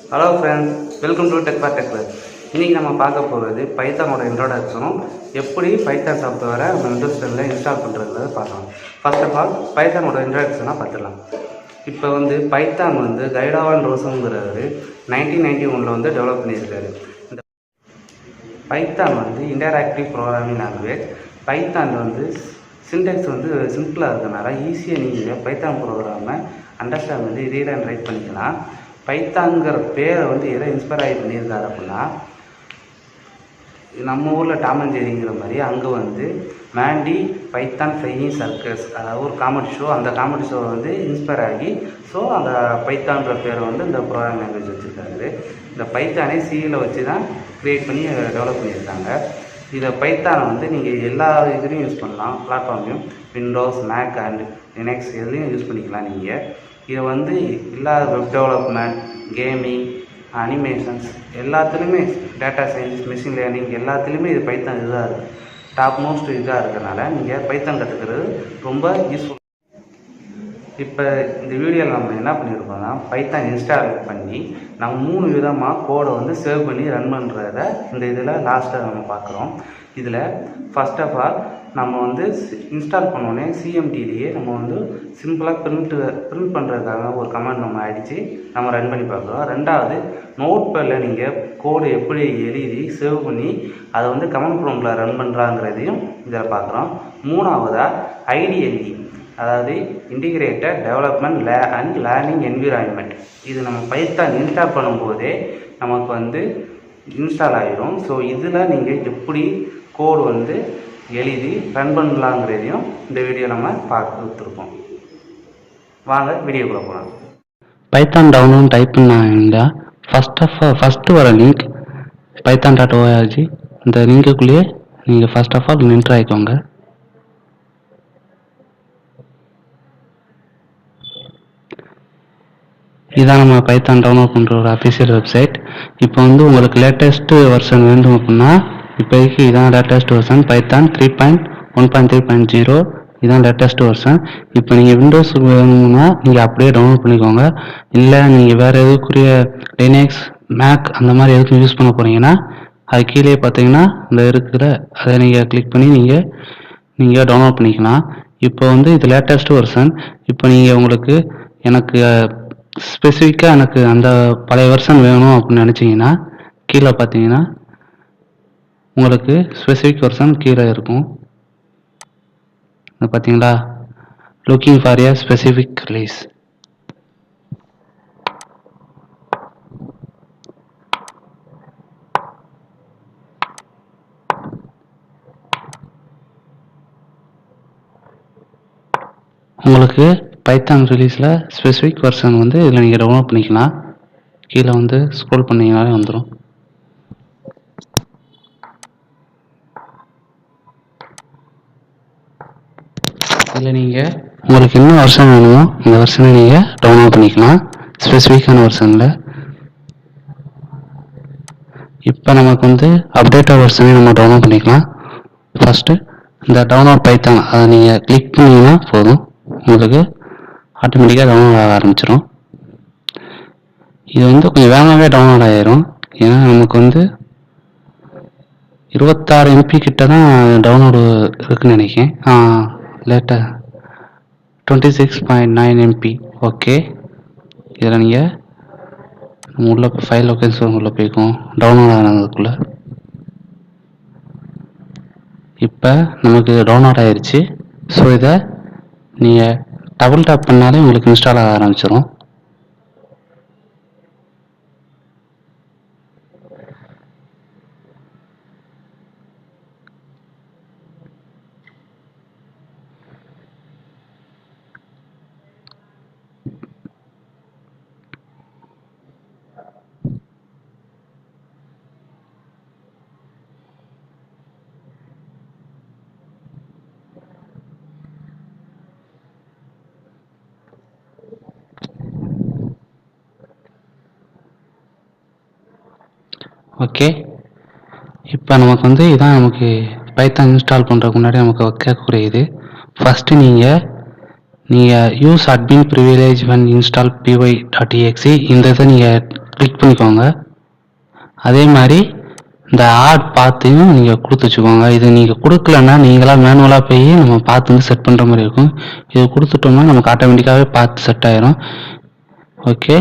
Hello friends, welcome to Tech for Techler. இன்றைக்கி நம்ம பார்க்க போகிறது பைத்தானோட இன்ட்ரோடக்ஷனும் எப்படி பைத்தான் சாஃப்ட்வேரை நம்ம விண்டோஸ் 10ல் இன்ஸ்டால் பண்ணுறதுல பார்க்கலாம். ஃபர்ஸ்ட் ஆஃப் ஆல் பைத்தானோட இன்ட்ரோடக்ஷனாக பார்த்துடலாம். இப்போ பைத்தான் கைடாவான் ரோஸுங்கிறவர் 1991 டெவலப் பண்ணியிருக்காரு. இந்த Python interactive programming language. Python Sintex சிம்பிளாக இருக்கிறனால ஈஸியாக நீங்கள் பைத்தான் ப்ரோக்ராமை அண்டர்ஸ்டாண்ட் ரீட் அண்ட் ரைட் பண்ணிக்கலாம். பைத்தான்கிற பேரை எதை இன்ஸ்பயர் ஆகி பண்ணியிருக்காரு அப்படின்னா, நம்ம ஊரில் டாம் அண்ட் ஜெரிங்கிற மாதிரி அங்கே மேண்டி பைத்தான் ஃப்ளையிங் சர்க்கஸ், அதாவது ஒரு காமெடி ஷோ. அந்த காமெடி ஷோ இன்ஸ்பயர் ஆகி அந்த பைத்தான்ற பேரை இந்த ப்ரோக்ராம் லாங்குவேஜ் வச்சுருக்காரு. இந்த பைத்தானே சியில் வச்சு தான் க்ரியேட் பண்ணி டெவலப் பண்ணியிருக்காங்க. இதை பைத்தானை நீங்கள் எல்லா இதுலேயும் யூஸ் பண்ணலாம். பிளாட்ஃபார்ம்லையும் விண்டோஸ், மேக் அண்ட் லினக்ஸ் எதுலேயும் யூஸ் பண்ணிக்கலாம். நீங்கள் இதை எல்லா வெப் டெவலப்மெண்ட், கேமிங், அனிமேஷன்ஸ் எல்லாத்துலேயுமே, டேட்டா சயின்ஸ், மிஷின் லேர்னிங் எல்லாத்துலேயுமே இது பைத்தான் இதாக இருக்குது. டாப் மோஸ்ட் இதாக இருக்கிறனால நீங்கள் பைத்தான் கற்றுக்கிறது ரொம்ப யூஸ்ஃபுல். இப்போ இந்த வீடியோவில் நம்ம என்ன பண்ணியிருக்கோம்னா, பைத்தான் இன்ஸ்டால் பண்ணி நம்ம 3 விதமாக கோடை சேவ் பண்ணி ரன் பண்ணுறத இந்த இதில் லாஸ்ட்டாக நம்ம பார்க்குறோம். இதில் ஃபர்ஸ்ட் ஆஃப் ஆல் நம்ம இன்ஸ்டால் பண்ணோடனே சிஎம்டிலேயே நம்ம சிம்பிளாக பிரிண்ட் பண்ணுறதுக்காக ஒரு கமெண்ட் நம்ம அடித்து நம்ம ரன் பண்ணி பார்க்குறோம். ரெண்டாவது, நோட் பேடில் நீங்கள் கோடு எப்படி எழுதி சேவ் பண்ணி அதை கமெண்ட் ப்ராம்ப்டில் ரன் பண்ணுறாங்கிறதையும் இதில் பார்க்குறோம். மூணாவதாக ஐடிஎல்இ, அதாவது integrated development and learning environment. இது நம்ம பைத்தான் இன்ஸ்டால் பண்ணும்போதே நமக்கு இன்ஸ்டால் ஆகிடும். ஸோ இதில் நீங்கள் எப்படி கோடு எழுதி ரன் பண்ணலாங்கிறதையும் இந்த வீடியோ நம்ம பார்த்துருக்கோம். வாங்க வீடியோக்குள்ளே போகலாம். பைத்தான் டவுன்லோட் டைப் பண்ணாங்க. ஃபஸ்ட்டு வர லிங்க் python.org. இந்த லிங்க்குள்ளேயே நீங்கள் ஃபர்ஸ்ட் ஆஃப் ஆல் என்டர் ஆகிக்கோங்க. இதான் நம்ம பைத்தான் டவுன்லோட் பண்ணுற ஒரு அஃபிஷியல் வெப்சைட். இப்போ உங்களுக்கு லேட்டஸ்ட்டு வெர்ஷன் வேண்டும் அப்படின்னா, இப்போதைக்கு இதான் லேட்டஸ்ட் வெர்ஷன் பைத்தான் 3.1.3.0. இதான் லேட்டஸ்ட் வெர்ஷன். இப்போ நீங்கள் விண்டோஸ் வேணும்னா நீங்கள் அப்படியே டவுன்லோட் பண்ணிக்கோங்க. இல்லை நீங்கள் வேறு எதுக்குரிய லினக்ஸ், மேக் அந்த மாதிரி எதுக்கும் யூஸ் பண்ண போகிறீங்கன்னா, அது கீழே பார்த்தீங்கன்னா இந்த இருக்கிற அதை நீங்கள் கிளிக் பண்ணி நீங்கள் டவுன்லோட் பண்ணிக்கலாம். இப்போ இது லேட்டஸ்ட் வெர்ஷன். இப்போ நீங்கள் எனக்கு ஸ்பெசிஃபிக்காக எனக்கு அந்த பழைய வெர்ஷன் வேணும் அப்படின்னு நினச்சிங்கன்னா, கீழே பார்த்தீங்கன்னா உங்களுக்கு ஸ்பெசிஃபிக் வெர்ஷன் கீழே இருக்கும். பார்த்தீங்களா, looking for A specific release. உங்களுக்கு பைத்தான் ரிலீஸில் ஸ்பெசிஃபிக் வெர்ஷன் இதில் நீங்கள் டவுன்லோட் பண்ணிக்கலாம். கீழே ஸ்க்ரோல் பண்ணிங்கனாலே வந்துடும். இதில் நீங்கள் உங்களுக்கு என்ன வெர்ஷன் வேணுமோ இந்த வெர்ஷனை நீங்கள் டவுன்லோட் பண்ணிக்கலாம், ஸ்பெசிஃபிக்கான வெர்ஷனில். இப்போ நமக்கு அப்டேட்டட் வெர்ஷனை நம்ம டவுன்லோட் பண்ணிக்கலாம். ஃபஸ்ட்டு இந்த டவுன்லோட் பைத்தான் அதை நீங்கள் கிளிக் பண்ணிங்கன்னா போதும், உங்களுக்கு ஆட்டோமேட்டிக்காக டவுன்லோட் ஆக ஆரம்பிச்சிடும். இது கொஞ்சம் வேகமாகவே டவுன்லோட் ஆகிடும். ஏன்னா நமக்கு 26 MB கிட்ட தான் டவுன்லோடு இருக்குதுன்னு நினைக்கிறேன். லேட்டாக 26.9 MB. ஓகே, இதில் நீங்கள் உள்ள ஃபைல் லொக்கேஷன் உள்ளே போய்க்கும் டவுன்லோட் ஆனதுக்குள்ளே. இப்போ நமக்கு டவுன்லோட் ஆயிடுச்சு. ஸோ இதை நீங்கள் டபுள் டேப் பண்ணாலே உங்களுக்கு இன்ஸ்டால் ஆக ஆரம்பிச்சிடும். ஓகே, இப்போ நமக்கு இதான் நமக்கு பைத்தான் இன்ஸ்டால் பண்ணுறதுக்கு முன்னாடி நமக்கு கேட்கக்கூடிய இது. ஃபஸ்ட்டு நீங்கள் use admin privilege when install py.exe இந்த இதை நீங்கள் கிளிக் பண்ணிக்கோங்க. அதே மாதிரி இந்த ஆட் பாத்தையும் நீங்கள் கொடுத்து வச்சுக்கோங்க. இது நீங்கள் கொடுக்கலன்னா நீங்களாக மேனுவலாக போய் நம்ம பார்த்து வந்து செட் பண்ணுற மாதிரி இருக்கும். இது கொடுத்துட்டோம்னா நமக்கு ஆட்டோமேட்டிக்காகவே பார்த்து செட் ஆயிரும். ஓகே,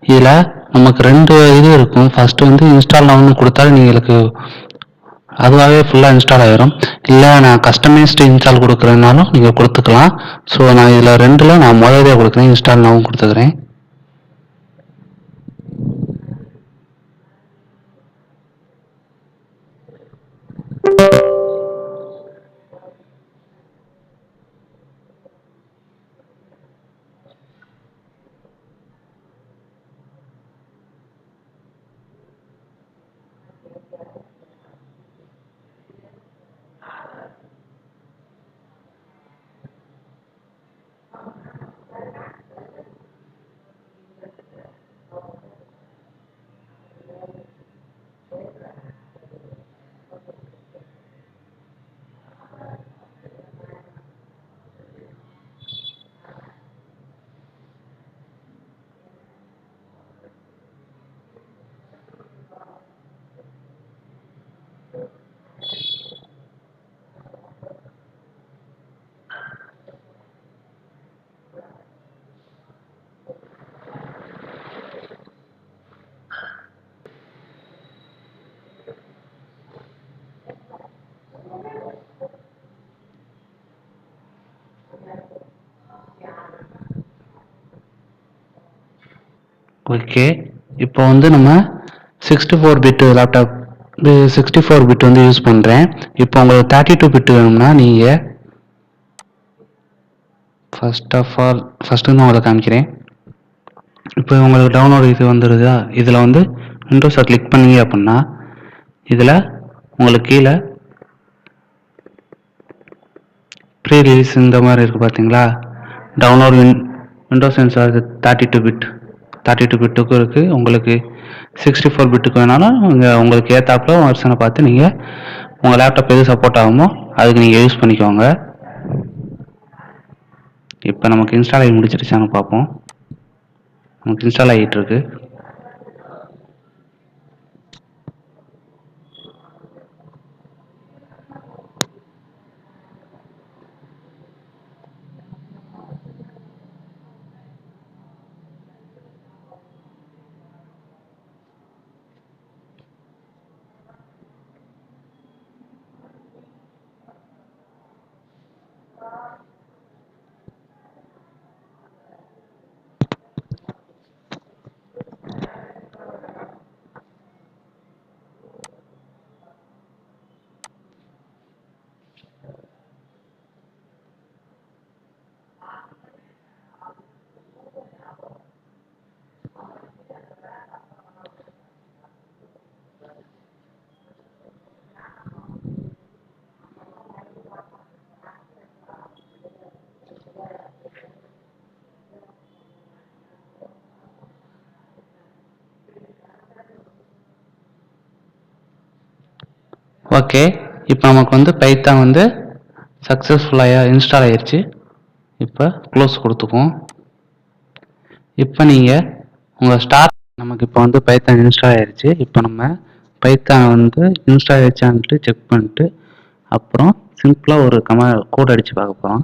இதில் நமக்கு 2 இது இருக்கும். ஃபர்ஸ்ட் வந்து இன்ஸ்டால் நவுன்னு கொடுத்தாலும் நீங்களுக்கு அதுவாகவே ஃபுல்லாக இன்ஸ்டால் ஆயிரும். இல்லை நான் கஸ்டமைஸ்டு இன்ஸ்டால் கொடுக்குறதுனாலும் நீங்கள் கொடுத்துக்கலாம். ஸோ நான் இதில் 2ல் நான் முதலே கொடுக்குறேன், இன்ஸ்டால் நவும் கொடுத்துக்கிறேன். ஓகே, இப்போ வந்து நம்ம 64 பிட் லேப்டாப், இது 64 பிட் வந்து யூஸ் பண்ணுறேன். இப்போ உங்களுக்கு 32 பிட் வேணும்னா நீங்கள் ஃபஸ்ட்டு நான் உங்களை காமிக்கிறேன். இப்போ உங்களுக்கு டவுன்லோட் இது வந்துடுதா? இதில் வந்து விண்டோஸை கிளிக் பண்ணீங்க அப்படின்னா இதில் உங்களுக்கு கீழே ப்ரீ ரிலீஸ் இந்த மாதிரி இருக்குது பார்த்தீங்களா? டவுன்லோட் விண்டோஸ் சென்சார் 32 பிட்டுக்கும் இருக்குது. உங்களுக்கு 64 பிட்டுக்கு வேணாலும் உங்களுக்கு ஏற்றாப்புல வருஷனை பார்த்து நீங்கள் உங்கள் லேப்டாப் எது சப்போர்ட் ஆகுமோ அதுக்கு நீங்கள் யூஸ் பண்ணிக்கோங்க. இப்போ நமக்கு இன்ஸ்டால் ஆகி முடிச்சிருச்சான்னு பார்ப்போம். நமக்கு இன்ஸ்டால் ஆகிட்டு இருக்கு. ஓகே, இப்போ நமக்கு வந்து பைத்தான் வந்து சக்ஸஸ்ஃபுல்லாக இன்ஸ்டால் ஆயிடுச்சு. இப்போ க்ளோஸ் கொடுத்துக்குவோம். இப்போ நீங்கள் உங்கள் நமக்கு இப்போ வந்து பைத்தான் இன்ஸ்டால் ஆயிடுச்சு. இப்போ நம்ம பைத்தான் வந்து இன்ஸ்டால் ஆயிடுச்சான்ட்டு செக் பண்ணிட்டு அப்புறம் சிம்பிளாக ஒரு கோட் அடித்து பார்க்க போகிறோம்.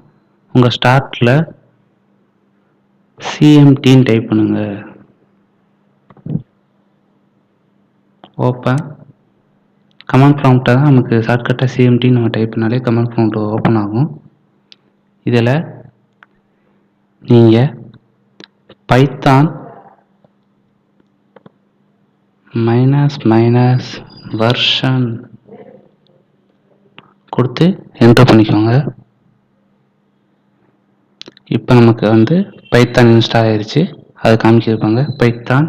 உங்கள் ஸ்டார்ட்டில் சிஎம்டின்னு டைப் பண்ணுங்க. ஓப்பன் கமாண்ட் ப்ராம்ப்டை தான் நமக்கு ஷார்ட்கட்டாக சிஎம்டின்னு நம்ம டைப் பண்ணாலே கமாண்ட் ப்ராம்ப்ட் ஓப்பன் ஆகும். இதில் நீங்கள் பைத்தான் மைனஸ் வெர்ஷன் கொடுத்து என்டர் பண்ணிக்கோங்க. இப்போ நமக்கு வந்து பைத்தான் இன்ஸ்டால் ஆயிடுச்சு. அதை காமிச்சிருப்பாங்க பைத்தான்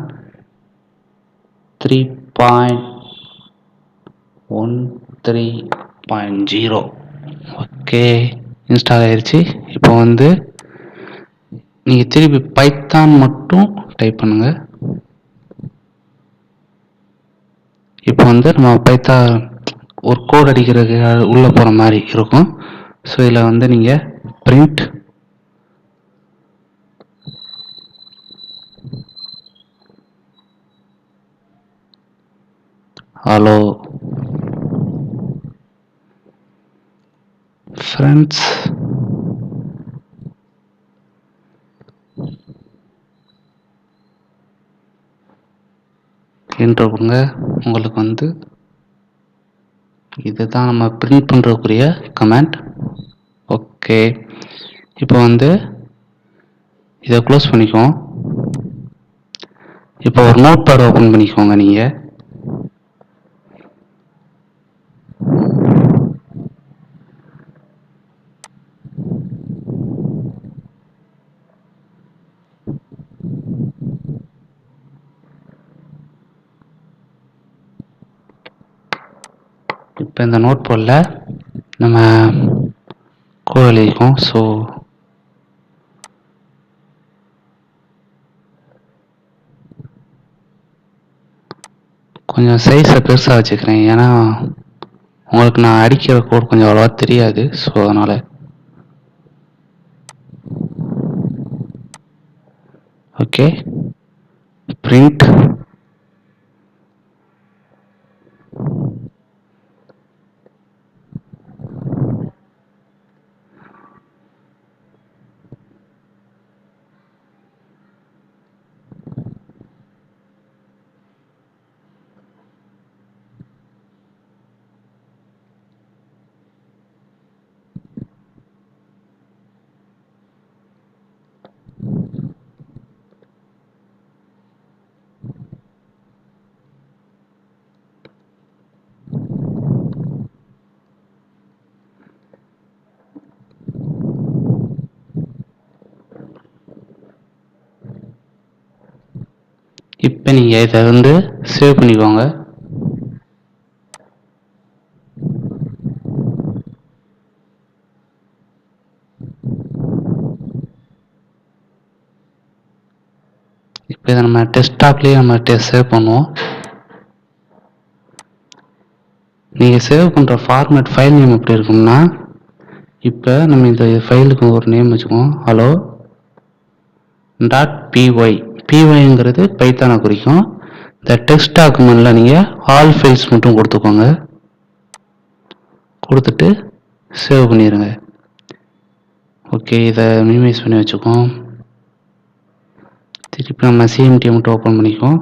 3.13.0. ஓகே, இன்ஸ்டால் ஆயிடுச்சு. இப்போ வந்து நீங்கள் திருப்பி பைத்தான் மட்டும் டைப் பண்ணுங்க. இப்போ வந்து நம்ம பைத்தான் ஒரு கோட் அடிக்கிறதுக்கு உள்ளே போகிற மாதிரி இருக்கும். ஸோ இதில் வந்து நீங்கள் பிரிண்ட் ஹலோ ஃப்ரெண்ட்ஸ், என்றவங்க உங்களுக்கு வந்து இதுதான் நம்ம பிரிண்ட் பண்ணுறதுக்குரிய கமெண்ட். ஓகே, இப்போ வந்து இதை க்ளோஸ் பண்ணிக்குவோம். இப்போ ஒரு நோட் பேட் ஓப்பன் பண்ணிக்கோங்க. நீங்கள் இப்போ இந்த நோட் பேடில் நம்ம கோட் எழுதிக்கோம். ஸோ கொஞ்சம் சைஸை பெருசாக வச்சுக்கிறேன், ஏன்னா உங்களுக்கு நான் அடிக்கிற கோட் கொஞ்சம் அவ்வளோவா தெரியாது. ஸோ அதனால் ஓகே, பிரிண்ட். இப்போ நீங்கள் இதை வந்து சேவ் பண்ணிக்கோங்க. இப்போ இதை நம்ம டெஸ்க்டாப்லேயே நம்ம சேவ் பண்ணுவோம். நீங்கள் சேவ் பண்ணுற ஃபார்மேட் ஃபைல் நேம் எப்படி இருக்கும்னா, இப்போ நம்ம இந்த ஃபைலுக்கு ஒரு நேம் வச்சுக்குவோம். Hello .py. pyங்கிறது பைத்தானை குறிக்கும். இந்த டெக்ஸ்ட் டாக்குமெண்ட்டில் நீங்கள் ஆல் ஃபைல்ஸ் மட்டும் கொடுத்துக்கோங்க. கொடுத்துட்டு சேவ் பண்ணிடுங்க. ஓகே, இதை மினிமைஸ் பண்ணி வச்சுக்கோம். திருப்பி நம்ம சிஎம்டி மட்டும் ஓப்பன் பண்ணிக்குவோம்.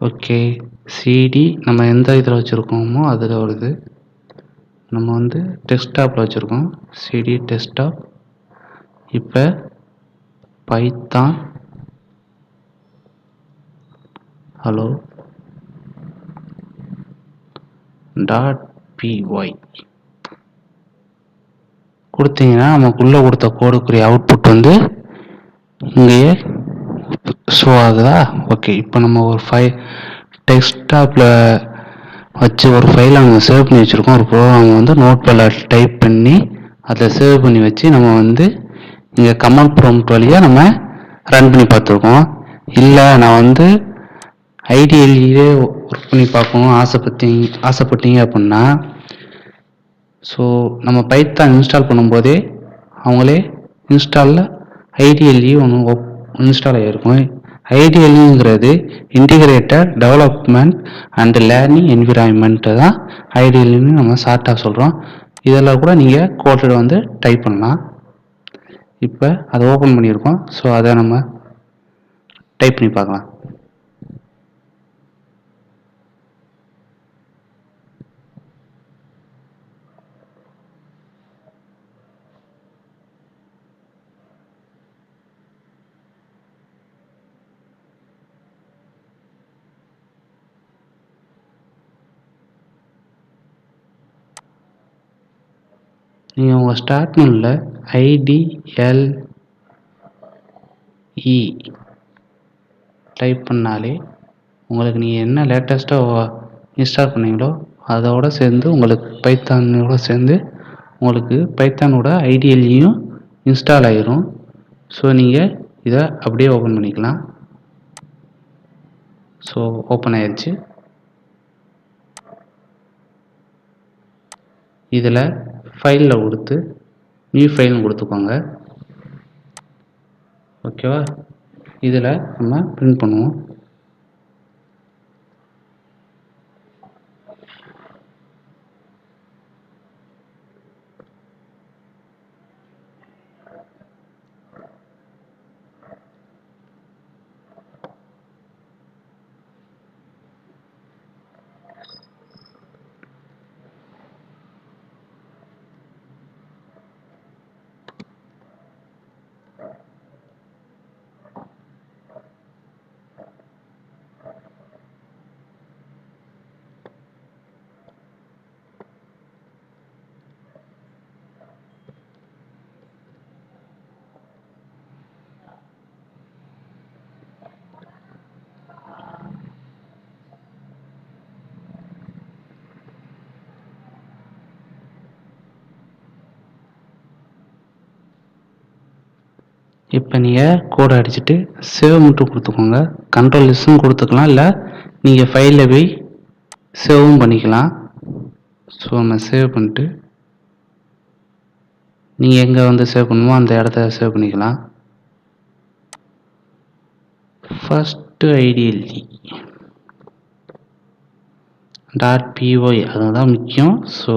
ஓகே, சிடி நம்ம எந்த இதில் வச்சுருக்கோமோ அதில் வருது. நம்ம வந்து டெஸ்க்டாப்பில் வச்சுருக்கோம், சிடி டெஸ்க்டாப். இப்போ பைத்தான் ஹலோ .py கொடுத்தீங்கன்னா நமக்குள்ளே கொடுத்த கோடுக்குரிய அவுட்புட் வந்து இங்கேயே ஷோ ஆகுதா? ஓகே, இப்போ நம்ம ஒரு டெஸ்க்டாப்பில் வச்சு ஒரு ஃபைலை நம்ம சேவ் பண்ணி வச்சுருக்கோம். ஒரு ப்ரோக்ராம் வந்து நோட் பேடில் டைப் பண்ணி அதை சேவ் பண்ணி வச்சு நம்ம வந்து இங்கே கமாண்ட் ப்ராம்ப்ட் வழியாக நம்ம ரன் பண்ணி பார்த்துருக்கோம். இல்லை நான் வந்து ஐடிஎல்லியே ஒர்க் பண்ணி பார்க்கணும் ஆசைப்பட்டீங்க அப்படின்னா, ஸோ நம்ம பைத்தான் இன்ஸ்டால் பண்ணும்போதே அவங்களே இன்ஸ்டாலில் ஐடிஎல்இ ஒன்று இன்ஸ்டால் ஆகிருக்கும். ஐடிஎல்இங்கிறது integrated development and learning environment தான் ஐடிஎல்இன்னு நம்ம ஷார்ட்டாக சொல்கிறோம். இதில் கூட நீங்கள் கோட்டில் வந்து டைப் பண்ணலாம். இப்போ அதை ஓப்பன் பண்ணியிருக்கோம். ஸோ அதை நம்ம டைப் பண்ணி பார்க்கலாம். நீங்கள் உங்கள் ஸ்டார்ட் மெனுவில் ஐடிஎல்இ டைப் பண்ணாலே உங்களுக்கு நீங்கள் என்ன லேட்டஸ்ட்டாக இன்ஸ்டால் பண்ணீங்களோ அதோடு சேர்ந்து உங்களுக்கு பைத்தானோட சேர்ந்து உங்களுக்கு பைத்தானோட ஐடிஎல்இயும் இன்ஸ்டால் ஆகிரும். ஸோ நீங்கள் இதை அப்படியே ஓப்பன் பண்ணிக்கலாம். ஸோ ஓப்பன் ஆயிடுச்சு. இதில் ஃபைலில் கொடுத்து நியூ ஃபைல்னு கொடுத்துக்கோங்க. ஓகேவா? இதில் நம்ம பிரிண்ட் பண்ணுவோம். இப்போ நீங்கள் கோடை அடிச்சுட்டு சேவ் மட்டும் கொடுத்துக்கோங்க. கண்ட்ரோல் எஸ்ஸும் கொடுத்துக்கலாம், இல்லை நீங்கள் ஃபைலில் போய் சேவும் பண்ணிக்கலாம். ஸோ நம்ம சேவ் பண்ணிட்டு நீங்கள் எங்கே வந்து சேவ் பண்ணுமோ அந்த இடத்த சேவ் பண்ணிக்கலாம். ஃபஸ்ட்டு ஐடிஎல்டி .py அதுதான் முக்கியம். ஸோ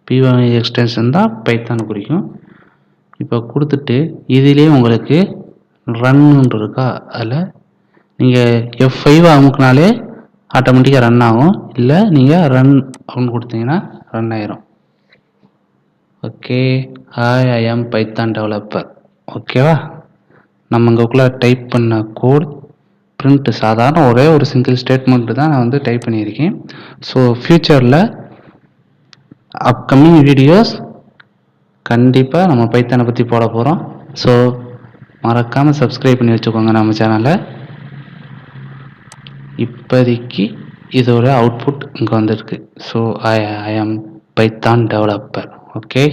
py எக்ஸ்டென்ஷன் தான் பைத்தான் குறிக்கும். இப்போ கொடுத்துட்டு இதிலே உங்களுக்கு ரன்னு இருக்கா, அதில் நீங்கள் F5 அமுக்குனாலே ஆட்டோமேட்டிக்காக ரன் ஆகும், இல்லை நீங்கள் ரன் அப்படின்னு கொடுத்தீங்கன்னா ரன் ஆயிரும். ஓகே, ஐ ஆம் பைத்தான் டெவலப்பர். ஓகேவா? நம்ம இங்கக்குள்ளே டைப் பண்ண கோட் பிரிண்ட் சாதாரண ஒரே ஒரு சிங்கிள் ஸ்டேட்மெண்ட்டு தான் நான் வந்து டைப் பண்ணியிருக்கேன். ஸோ ஃப்யூச்சரில் அப்கமிங் வீடியோஸ் கண்டிப்பாக நம்ம பைத்தானை பற்றி போட போகிறோம். ஸோ மறக்காமல் சப்ஸ்கிரைப் பண்ணி வச்சுக்கோங்க நம்ம சேனலை. இப்போதைக்கு இதோட அவுட்புட் இங்கே வந்திருக்கு. ஸோ ஐ ஆம் பைத்தான் டெவலப்பர். ஓகே.